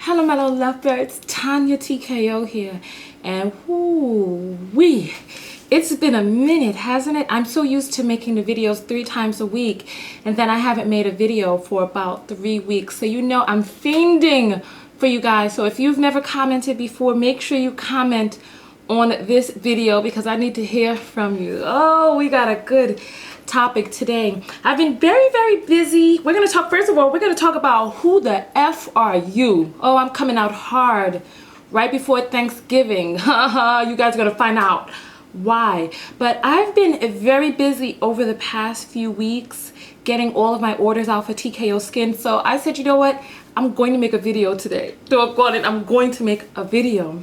Hello my little lovebirds, TonyaTko here, and whoo-wee, it's been a minute, hasn't it? I'm so used to making the videos 3 times a week, and then I haven't made a video for about 3 weeks, so you know I'm fiending for you guys. So if you've never commented before, make sure you comment on this video because I need to hear from you. Oh, we got a good topic today. I've been very busy. We're gonna talk, first of all, we're gonna talk about who the F are you? Oh, I'm coming out hard right before Thanksgiving. You guys are gonna find out why. But I've been very busy over the past few weeks getting all of my orders out for TKO Skin. So I said, you know what? I'm going to make a video today. Doggone it, I'm going to make a video.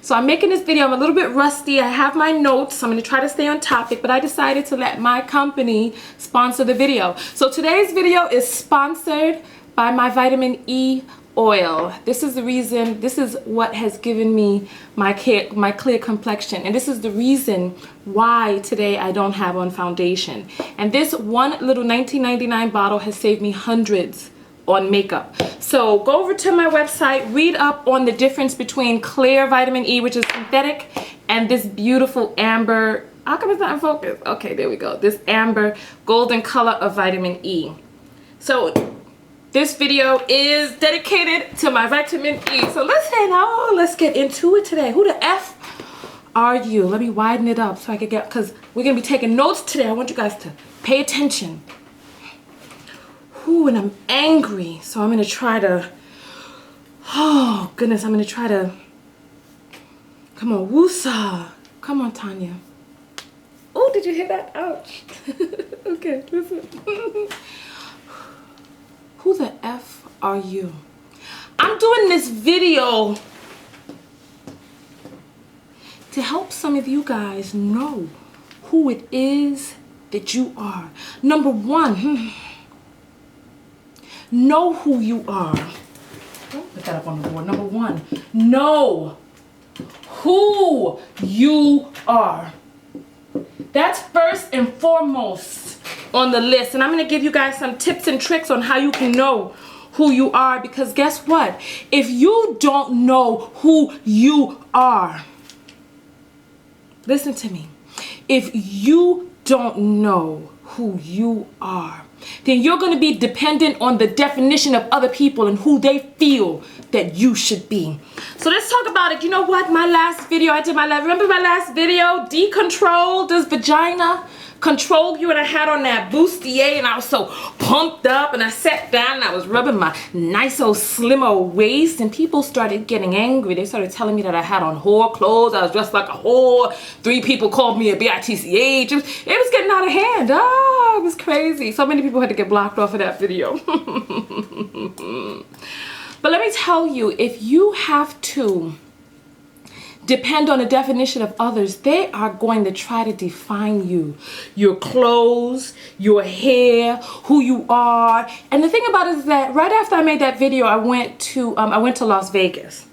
So I'm making this video. I'm a little bit rusty. I have my notes. I'm going to try to stay on topic, but I decided to let my company sponsor the video. So today's video is sponsored by my vitamin E oil. This is the reason, this is what has given me my clear complexion. And this is the reason why today I don't have on foundation. And this one little $19.99 bottle has saved me hundreds on makeup. So go over to my website, read up on the difference between clear vitamin E, which is synthetic, and this beautiful amber, how come it's not in focus? Okay, there we go. This amber golden color of vitamin E. So this video is dedicated to my vitamin E. So let's get into it today. Who the F are you? Let me widen it up so I can get, because we're gonna be taking notes today. I want you guys to pay attention. Ooh, and I'm angry, so I'm gonna try to, oh goodness, I'm gonna try to, come on, woosah. Come on, Tonya. Oh, did you hear that? Ouch. Okay, listen. Who the F are you? I'm doing this video to help some of you guys know who it is that you are. Number one, know who you are. Don't put that up on the board. Number one, know who you are. That's first and foremost on the list. And I'm going to give you guys some tips and tricks on how you can know who you are. Because guess what? If you don't know who you are, listen to me. If you don't know who you are, then you're going to be dependent on the definition of other people and who they feel that you should be. So let's talk about it. You know what? My last video, remember my last video? Decontrol, does vagina control you? And I had on that bustier and I was so pumped up and I sat down and I was rubbing my nice old slim old waist and people started getting angry. They started telling me that I had on whore clothes. I was dressed like a whore. 3 people called me a bitch. It was getting out of hand. Oh, it was crazy. So many people had to get blocked off of that video. But let me tell you, if you have to depend on the definition of others, they are going to try to define you. Your clothes, your hair, who you are. And the thing about it is that right after I made that video, I went to Las Vegas.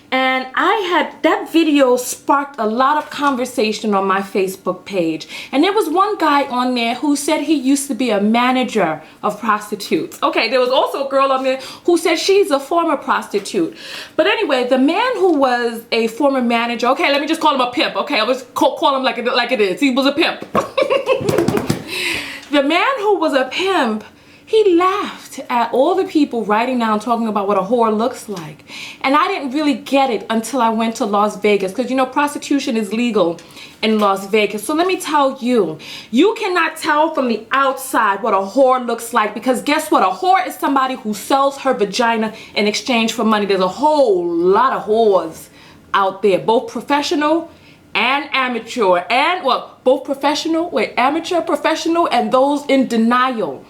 And that video sparked a lot of conversation on my Facebook page. And there was one guy on there who said he used to be a manager of prostitutes. Okay, there was also a girl on there who said she's a former prostitute. But anyway, the man who was a former manager, okay, let me just call him a pimp. Okay, I was call him like it is. He was a pimp. The man who was a pimp, he laughed at all the people writing down talking about what a whore looks like. And I didn't really get it until I went to Las Vegas. Because you know, prostitution is legal in Las Vegas. So let me tell you, you cannot tell from the outside what a whore looks like. Because guess what? A whore is somebody who sells her vagina in exchange for money. There's a whole lot of whores out there, both professional and amateur. And well, both professional, amateur, professional, and those in denial.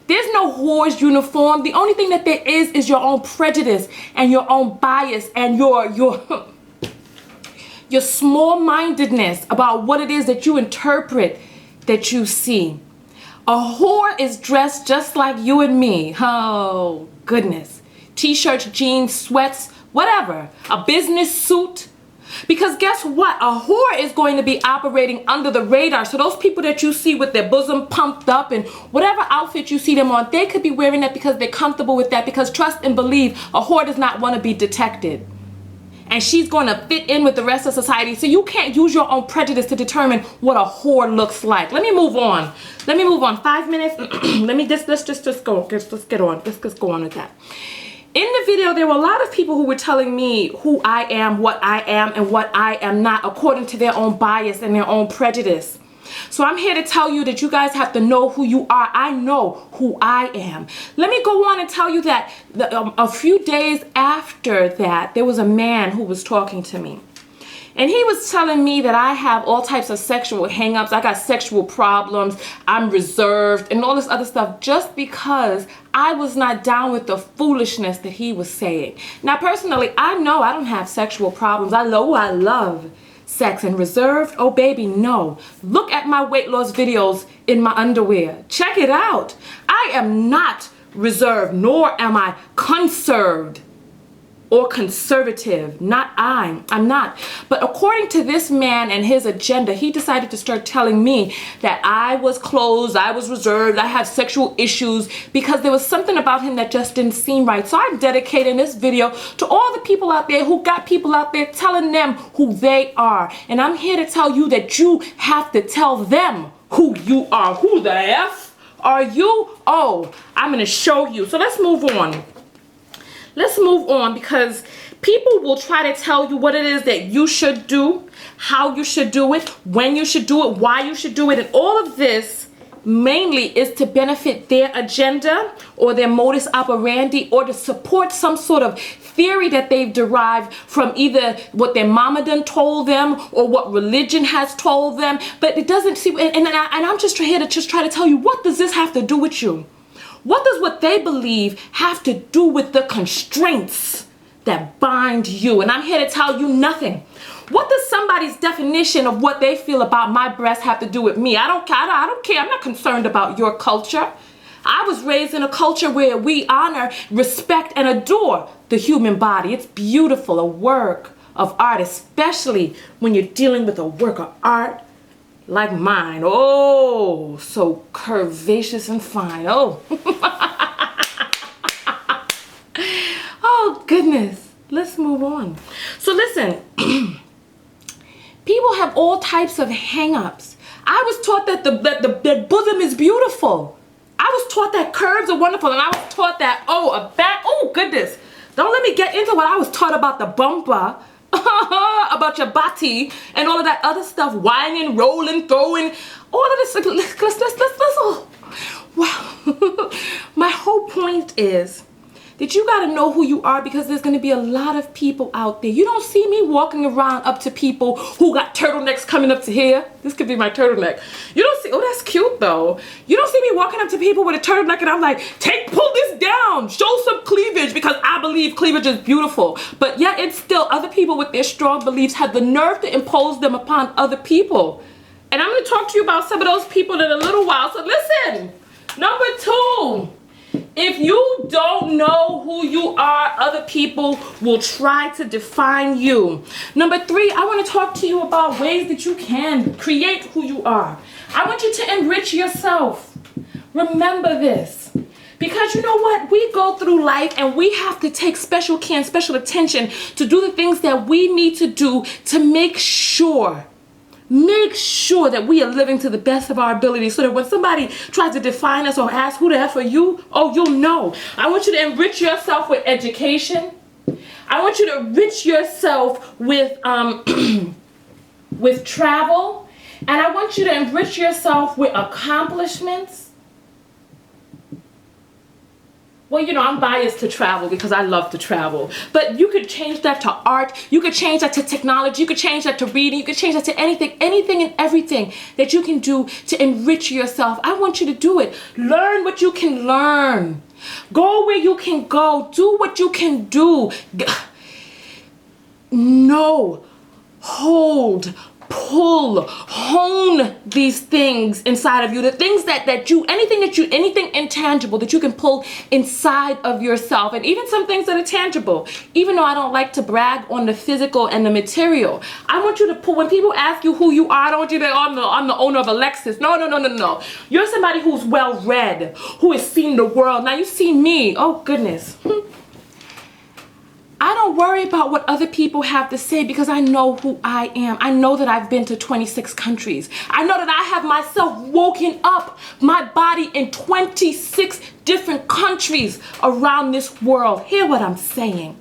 There's no whore's uniform. The only thing that there is your own prejudice and your own bias and your small-mindedness about what it is that you interpret, that you see. A whore is dressed just like you and me. Oh, goodness. T-shirts, jeans, sweats, whatever. A business suit. Because guess what? A whore is going to be operating under the radar. So those people that you see with their bosom pumped up and whatever outfit you see them on, they could be wearing that because they're comfortable with that. Because trust and believe, a whore does not want to be detected. And she's going to fit in with the rest of society. So you can't use your own prejudice to determine what a whore looks like. Let me move on. 5 minutes. Let's just go. Let's get on. Let's just go on with that. In the video, there were a lot of people who were telling me who I am, what I am, and what I am not, according to their own bias and their own prejudice. So I'm here to tell you that you guys have to know who you are. I know who I am. Let me go on and tell you that a few days after that, there was a man who was talking to me. And he was telling me that I have all types of sexual hang-ups. I got sexual problems. I'm reserved and all this other stuff just because I was not down with the foolishness that he was saying. Now, personally, I know I don't have sexual problems. I love sex. And reserved, oh baby, no. Look at my weight loss videos in my underwear. Check it out. I am not reserved, nor am I conserved or conservative. I'm not. But according to this man and his agenda, he decided to start telling me that I was closed, I was reserved, I have sexual issues, because there was something about him that just didn't seem right. So I'm dedicating this video to all the people out there who got people out there telling them who they are. And I'm here to tell you that you have to tell them who you are. Who the F are you? Oh, I'm gonna show you. So let's move on. Let's move on, because people will try to tell you what it is that you should do, how you should do it, when you should do it, why you should do it. And all of this mainly is to benefit their agenda or their modus operandi, or to support some sort of theory that they've derived from either what their mama done told them or what religion has told them. But it doesn't seem, and I'm just here to try to tell you, what does this have to do with you? What does what they believe have to do with the constraints that bind you? And I'm here to tell you nothing. What does somebody's definition of what they feel about my breasts have to do with me? I don't care. I'm not concerned about your culture. I was raised in a culture where we honor, respect, and adore the human body. It's beautiful, a work of art, especially when you're dealing with a work of art like mine. Oh, so curvaceous and fine. Oh. Oh, goodness. Let's move on. So listen, people have all types of hang-ups. I was taught that the bosom is beautiful. I was taught that curves are wonderful. And I was taught that, a back, oh, goodness. Don't let me get into what I was taught about the bumper. About your body and all of that other stuff, whining, rolling, throwing, all of this. Let's wow. My whole point is that you got to know who you are, because there's going to be a lot of people out there. You don't see me walking around up to people who got turtlenecks coming up to here. This could be my turtleneck. You don't see, oh, that's cute though. You don't see me walking up to people with a turtleneck and I'm like, pull this down, show some cleavage, because I believe cleavage is beautiful. But yet it's still other people with their strong beliefs have the nerve to impose them upon other people. And I'm going to talk to you about some of those people in a little while. So listen, number 2. If you don't know who you are, other people will try to define you. Number 3, I want to talk to you about ways that you can create who you are. I want you to enrich yourself. Remember this. Because you know what? We go through life and we have to take special care and special attention to do the things that we need to do to make sure that we are living to the best of our ability, so that when somebody tries to define us or ask who the F are you, oh, you'll know. I want you to enrich yourself with education. I want you to enrich yourself with with travel. And I want you to enrich yourself with accomplishments. Well, you know, I'm biased to travel because I love to travel. But you could change that to art. You could change that to technology. You could change that to reading. You could change that to anything and everything that you can do to enrich yourself. I want you to do it. Learn what you can learn. Go where you can go. Do what you can do. Know, hold, hone these things inside of you. The things anything intangible that you can pull inside of yourself. And even some things that are tangible. Even though I don't like to brag on the physical and the material, I want you to pull, when people ask you who you are, I don't want you to say, oh, I'm the owner of a Lexus. No. You're somebody who's well read, who has seen the world. Now you see me. Oh, goodness. I don't worry about what other people have to say because I know who I am. I know that I've been to 26 countries. I know that I have myself woken up my body in 26 different countries around this world. Hear what I'm saying.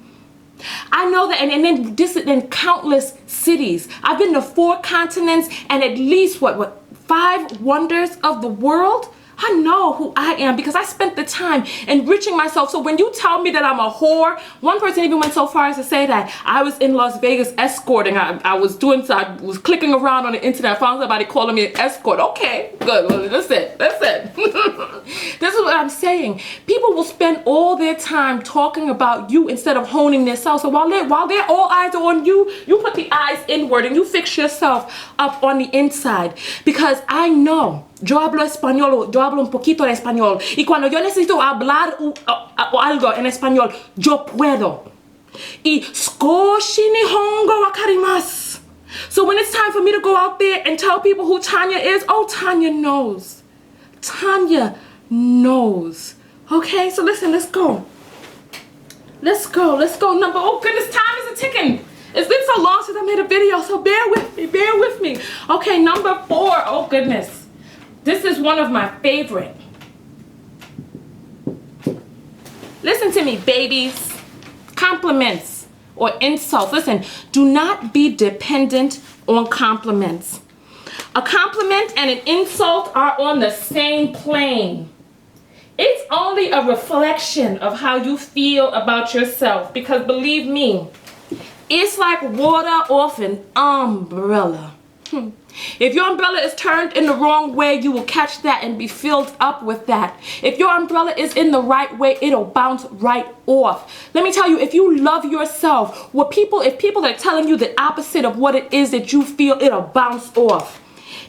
I know that, and then this in countless cities. I've been to 4 continents and at least, 5 wonders of the world? I know who I am because I spent the time enriching myself. So when you tell me that I'm a whore, one person even went so far as to say that I was in Las Vegas escorting. I was clicking around on the internet. I found somebody calling me an escort. Okay, good. Well, that's it. This is what I'm saying. People will spend all their time talking about you instead of honing themselves. So while all eyes are on you, you put the eyes inward and you fix yourself up on the inside. Because I know. Yo hablo español, yo hablo un poquito de español. Y cuando yo necesito hablar algo en español, yo puedo. Y skoshi nihongo wa karimasu. So when it's time for me to go out there and tell people who Tonya is, oh, Tonya knows. Tonya knows. Okay, so listen, let's go. Oh goodness, time is a-ticking. It's been so long since I made a video, so bear with me. Okay, number 4, oh goodness. This is one of my favorite. Listen to me, babies. Compliments or insults. Listen, do not be dependent on compliments. A compliment and an insult are on the same plane. It's only a reflection of how you feel about yourself, because believe me, it's like water off an umbrella. If your umbrella is turned in the wrong way, you will catch that and be filled up with that. If your umbrella is in the right way, it'll bounce right off. Let me tell you, if you love yourself, if people are telling you the opposite of what it is that you feel, it'll bounce off.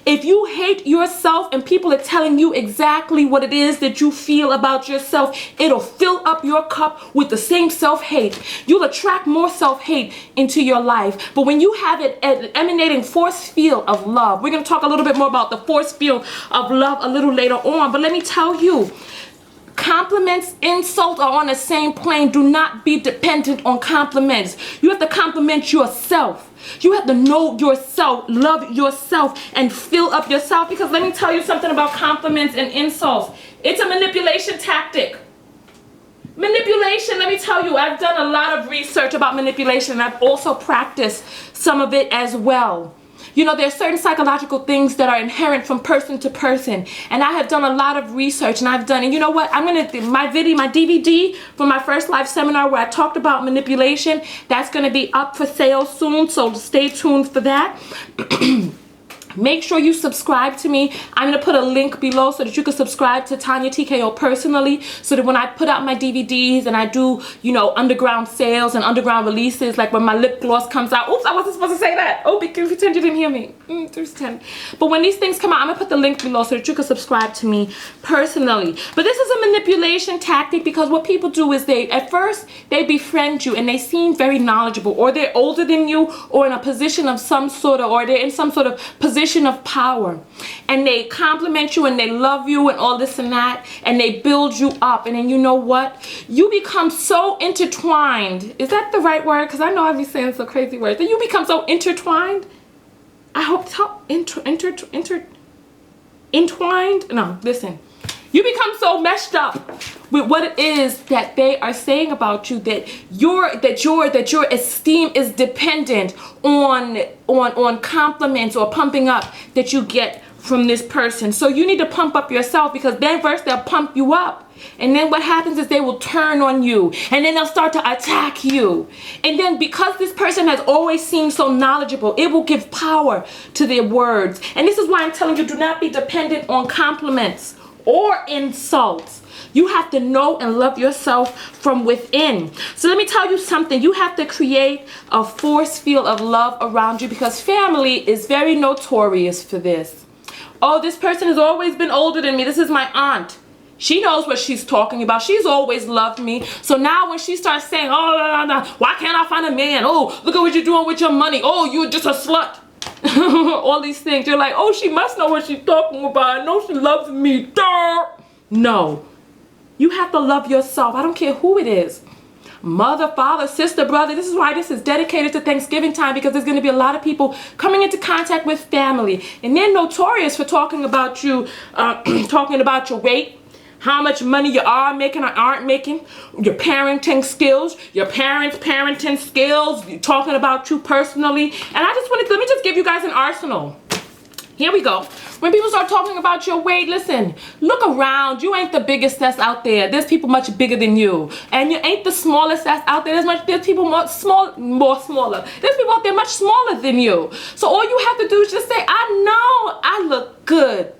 If you hate yourself and people are telling you exactly what it is that you feel about yourself, it'll fill up your cup with the same self-hate. You'll attract more self-hate into your life. But when you have it emanating force field of love, we're going to talk a little bit more about the force field of love a little later on. But let me tell you, compliments, insults are on the same plane. Do not be dependent on compliments. You have to compliment yourself. You have to know yourself, love yourself, and fill up yourself. Because let me tell you something about compliments and insults. It's a manipulation tactic. Manipulation, let me tell you, I've done a lot of research about manipulation, and I've also practiced some of it as well. You know, there's certain psychological things that are inherent from person to person, and I have done a lot of research, and you know what, my DVD from my first live seminar where I talked about manipulation, that's going to be up for sale soon, so stay tuned for that. Make sure you subscribe to me. I'm going to put a link below so that you can subscribe to TonyaTko personally, so that when I put out my DVDs and I do, you know, underground sales and underground releases, like when my lip gloss comes out. Oops, I wasn't supposed to say that. Oh, pretend you didn't hear me. But when these things come out, I'm going to put the link below so that you can subscribe to me personally. But this is a manipulation tactic, because what people do is at first they befriend you and they seem very knowledgeable, or they're older than you, or in a position of some sort of, or they're in some sort of position of power, and they compliment you and they love you and all this and that, and they build you up, and then you know what, you become so intertwined. Is that the right word? Because I know I've been saying some crazy words. That you become so intertwined. I hope so. Entwined. No, listen. You become so meshed up with what it is that they are saying about you, that your esteem is dependent on compliments or pumping up that you get from this person. So you need to pump up yourself, because then first they'll pump you up, and then what happens is they will turn on you, and then they'll start to attack you. And then because this person has always seemed so knowledgeable, it will give power to their words. And this is why I'm telling you, do not be dependent on compliments or insults. You have to know and love yourself from within. So let me tell you something. You have to create a force field of love around you, because family is very notorious for this. Oh, this person has always been older than me. This is my aunt. She knows what she's talking about. She's always loved me. So now when she starts saying, oh, no, no, no, why can't I find a man? Oh, look at what you're doing with your money. Oh, you're just a slut. All these things. You're like, oh, she must know what she's talking about. I know she loves me. Duh. No. You have to love yourself. I don't care who it is. Mother, father, sister, brother. This is why this is dedicated to Thanksgiving time, because there's going to be a lot of people coming into contact with family. And they're notorious for talking about you, talking about your weight, how much money you are making or aren't making, your parenting skills, your parents' parenting skills, talking about you personally. And I just wanted to, let me just give you guys an arsenal. Here we go. When people start talking about your weight, listen, look around. You ain't the biggest that's out there. There's people much bigger than you. And you ain't the smallest that's out there. There's people more smaller. There's people out there much smaller than you. So all you have to do is just say, I know I look good.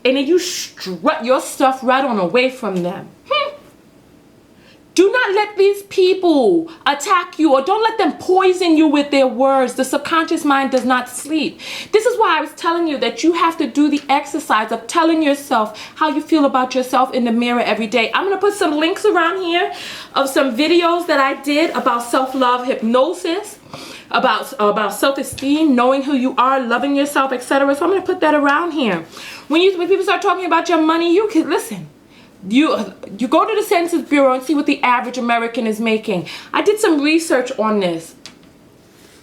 And then you strut your stuff right on away from them. Do not let these people attack you, or don't let them poison you with their words. The subconscious mind does not sleep. This is why I was telling you that you have to do the exercise of telling yourself how you feel about yourself in the mirror every day. I'm going to put some links around here of some videos that I did about self-love hypnosis, about self-esteem, knowing who you are, loving yourself, etc. So I'm going to put that around here. When people start talking about your money, you can listen. You go to the Census Bureau and see what the average American is making. I did some research on this.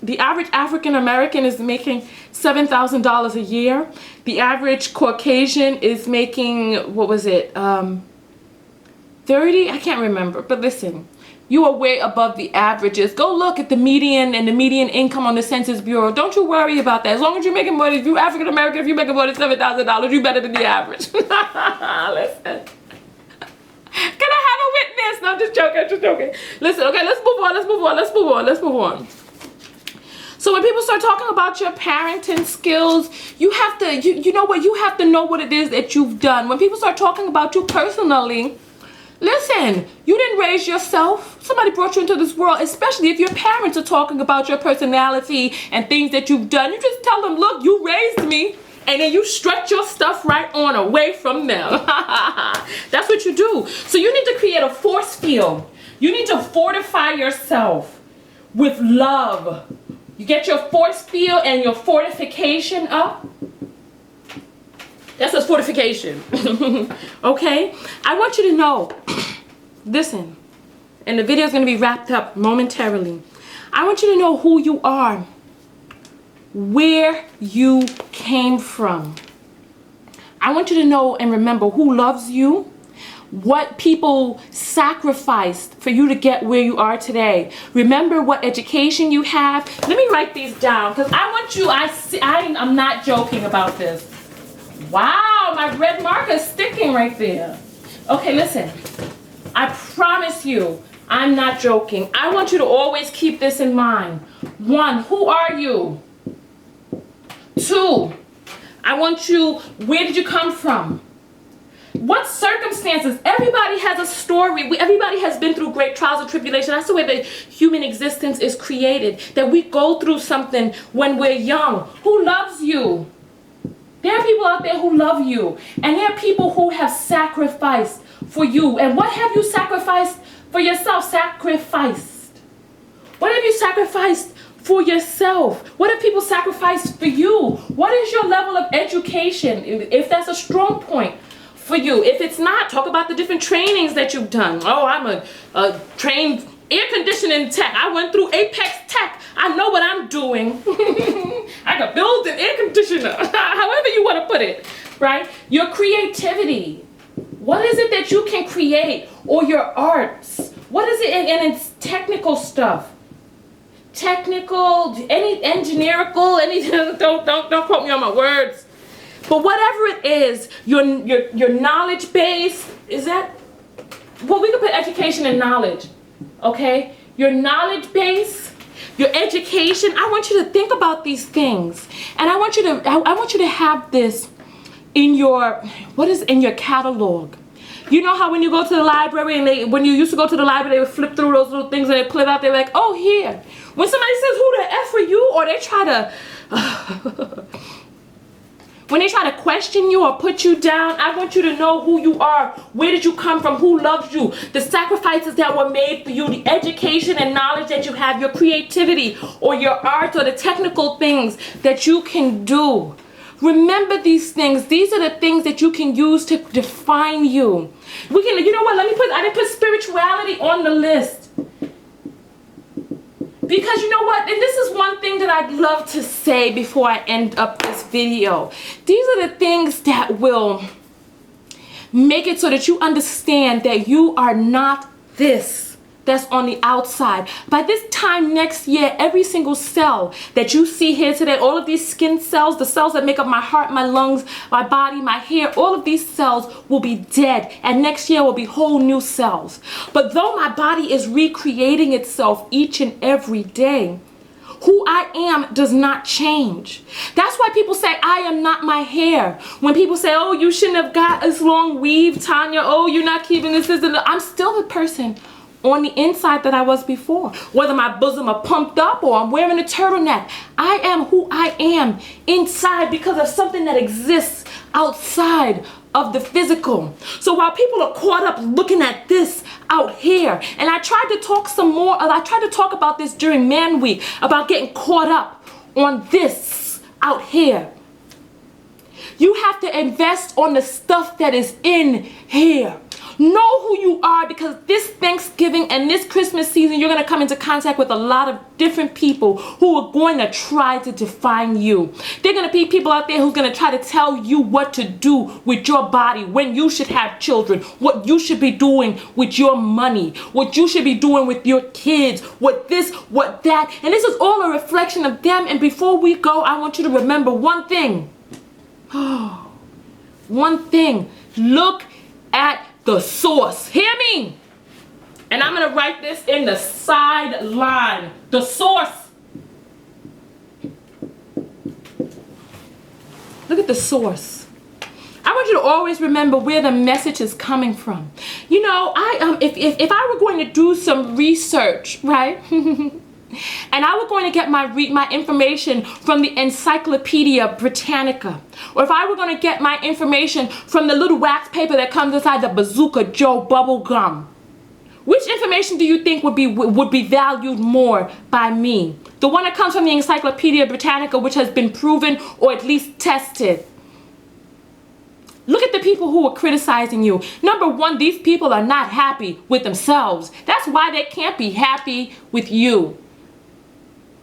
The average African American is making $7,000 a year. The average Caucasian is making, what was it, 30? I can't remember. But listen, you are way above the averages. Go look at the median and the median income on the Census Bureau. Don't you worry about that. As long as you're making money, if you're African American, if you're making more than $7,000, you're better than the average. Listen. Can I have a witness? No, I'm just joking, Listen, okay, let's move on. So when people start talking about your parenting skills, you have to, you know what, you have to know what it is that you've done. When people start talking about you personally, listen, you didn't raise yourself. Somebody brought you into this world, especially if your parents are talking about your personality and things that you've done. You just tell them, look, you raised me. And then you stretch your stuff right on away from them. That's what you do. So you need to create a force field. You need to fortify yourself with love. You get your force field and your fortification up. That's a fortification. Okay? I want you to know, listen, and the video is going to be wrapped up momentarily. I want you to know who you are, where you came from. I want you to know and remember who loves you, what people sacrificed for you to get where you are today. Remember what education you have. Let me write these down, because I want you, I'm not joking about this. Wow, my red marker is sticking right there. Okay, listen, I promise you, I'm not joking. I want you to always keep this in mind. 1, who are you? 2, I want you, where did you come from? What circumstances? Everybody has a story. Everybody has been through great trials and tribulations. That's the way the human existence is created. That we go through something when we're young. Who loves you? There are people out there who love you. And there are people who have sacrificed for you. And what have you sacrificed for yourself? Sacrificed. What have you sacrificed for yourself? What have people sacrificed for you? What is your level of education? If that's a strong point for you. If it's not, talk about the different trainings that you've done. Oh, I'm a trained air conditioning tech. I went through Apex Tech. I know what I'm doing. I can build an air conditioner. However you want to put it, right? Your creativity. What is it that you can create? Or your arts. What is it? And it's technical stuff. Technical, any engineerical, anything. Don't quote me on my words. But whatever it is, your knowledge base, is that, well, we could put education and knowledge, okay? Your knowledge base, your education. I want you to think about these things, and I want you to have this in your, in your catalog. You know how when you go to the library and when you used to go to the library, they would flip through those little things and they pull it out. They're like, oh, here. When somebody says, who the F are you? Or they try to, when they try to question you or put you down, I want you to know who you are. Where did you come from? Who loves you? The sacrifices that were made for you, the education and knowledge that you have, your creativity or your art or the technical things that you can do. Remember these things. These are the things that you can use to define you. We can, you know what, I didn't put spirituality on the list. Because you know what, and this is one thing that I'd love to say before I end up this video. These are the things that will make it so that you understand that you are not this that's on the outside. By this time next year, every single cell that you see here today, all of these skin cells, the cells that make up my heart, my lungs, my body, my hair, all of these cells will be dead. And next year will be whole new cells. But though my body is recreating itself each and every day, who I am does not change. That's why people say, I am not my hair. When people say, oh, you shouldn't have got this long weave, Tonya. Oh, you're not keeping this. I'm still the person on the inside that I was before. Whether my bosom are pumped up or I'm wearing a turtleneck, I am who I am inside because of something that exists outside of the physical. So while people are caught up looking at this out here, and I tried to talk about this during Man Week, about getting caught up on this out here. You have to invest on the stuff that is in here. Know who you are, because this Thanksgiving and this Christmas season, you're going to come into contact with a lot of different people who are going to try to define you. They're going to be people out there who's going to try to tell you what to do with your body, when you should have children, what you should be doing with your money, what you should be doing with your kids, what this, what that. And this is all a reflection of them. And before we go, I want you to remember one thing. One thing. Look at the source. Hear me? And I'm going to write this in the sideline. The source. Look at the source. I want you to always remember where the message is coming from. You know, if I were going to do some research, right? And I were going to get my information from the Encyclopedia Britannica, or if I were going to get my information from the little wax paper that comes inside the Bazooka Joe bubble gum, which information do you think would be valued more by me? The one that comes from the Encyclopedia Britannica, which has been proven or at least tested. Look at the people who are criticizing you. Number one, these people are not happy with themselves. That's why they can't be happy with you.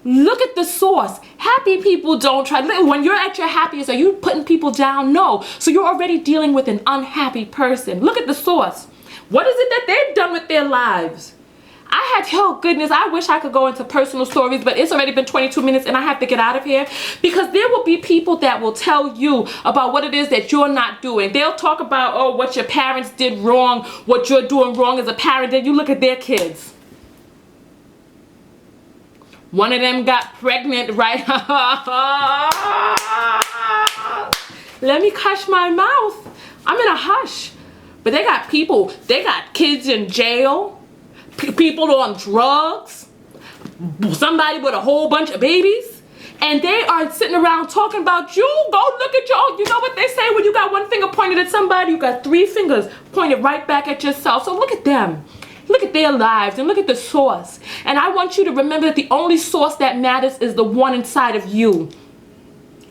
Look at the source. Happy people don't try. When you're at your happiest, are you putting people down? No. So you're already dealing with an unhappy person. Look at the source. What is it that they've done with their lives? Oh goodness, I wish I could go into personal stories, but it's already been 22 minutes and I have to get out of here, because there will be people that will tell you about what it is that you're not doing. They'll talk about, oh, what your parents did wrong, what you're doing wrong as a parent. Then you look at their kids. One of them got pregnant, right? Let me hush my mouth. I'm in a hush. But they got kids in jail. People on drugs, somebody with a whole bunch of babies, and they are sitting around talking about you. Go look at you know what they say, when you got one finger pointed at somebody, you got 3 fingers pointed right back at yourself. So look at them. Look at their lives and look at the source. And I want you to remember that the only source that matters is the one inside of you.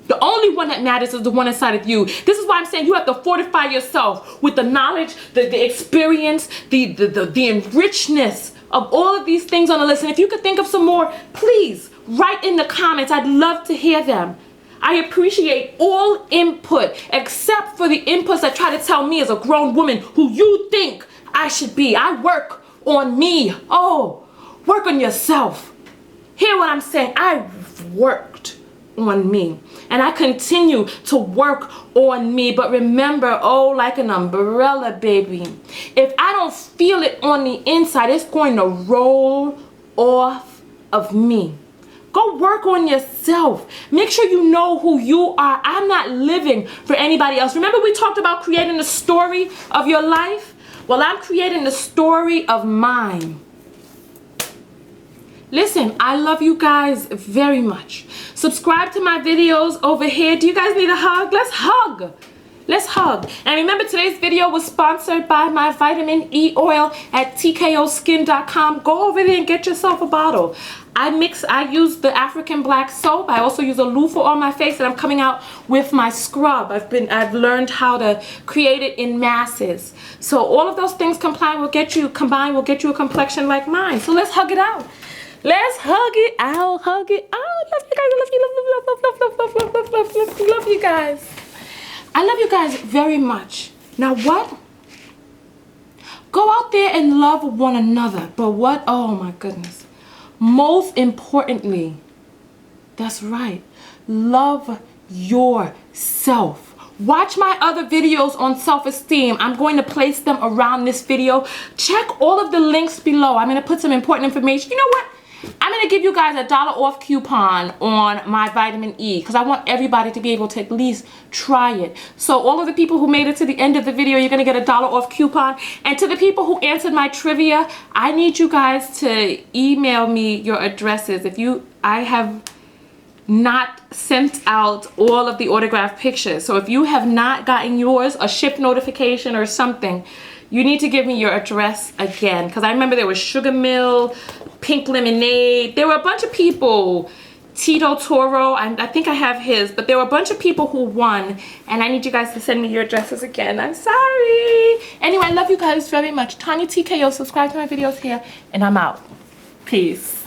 The only one that matters is the one inside of you. This is why I'm saying you have to fortify yourself with the knowledge, the experience, the enrichedness of all of these things on the list. And if you could think of some more, please write in the comments. I'd love to hear them. I appreciate all input, except for the inputs that try to tell me as a grown woman who you think I should be. I work on me. Oh, work on yourself. Hear what I'm saying? I've worked on me, and I continue to work on me. But remember, oh, like an umbrella, baby, if I don't feel it on the inside, it's going to roll off of me. Go work on yourself. Make sure you know who you are. I'm not living for anybody else. Remember we talked about creating the story of your life? Well, I'm creating the story of mine. Listen, I love you guys very much. Subscribe to my videos over here. Do you guys need a hug? Let's hug. Let's hug. And remember, today's video was sponsored by my vitamin E oil at tkoskin.com. Go over there and get yourself a bottle. I use the African black soap. I also use a loofah on my face, and I'm coming out with my scrub. I've learned how to create it in masses. So all of those things combined will get you a complexion like mine. So let's hug it out. Let's hug it out, hug it out. Love you guys. I love you guys. I love you guys very much. Now what? Go out there and love one another. But what? Oh my goodness. Most importantly, that's right, love yourself. Watch my other videos on self-esteem. I'm going to place them around this video. Check all of the links below. I'm going to put some important information. You know what? I'm going to give you guys a $1 off coupon on my vitamin E because I want everybody to be able to at least try it. So all of the people who made it to the end of the video, you're going to get a $1 off coupon. And to the people who answered my trivia, I need you guys to email me your addresses. I have not sent out all of the autographed pictures. So if you have not gotten yours, a ship notification or something, you need to give me your address again. Because I remember there was Sugar Mill, Pink Lemonade. There were a bunch of people. Tito Toro, I think I have his. But there were a bunch of people who won. And I need you guys to send me your addresses again. I'm sorry. Anyway, I love you guys very much. TonyaTko, subscribe to my videos here. And I'm out. Peace.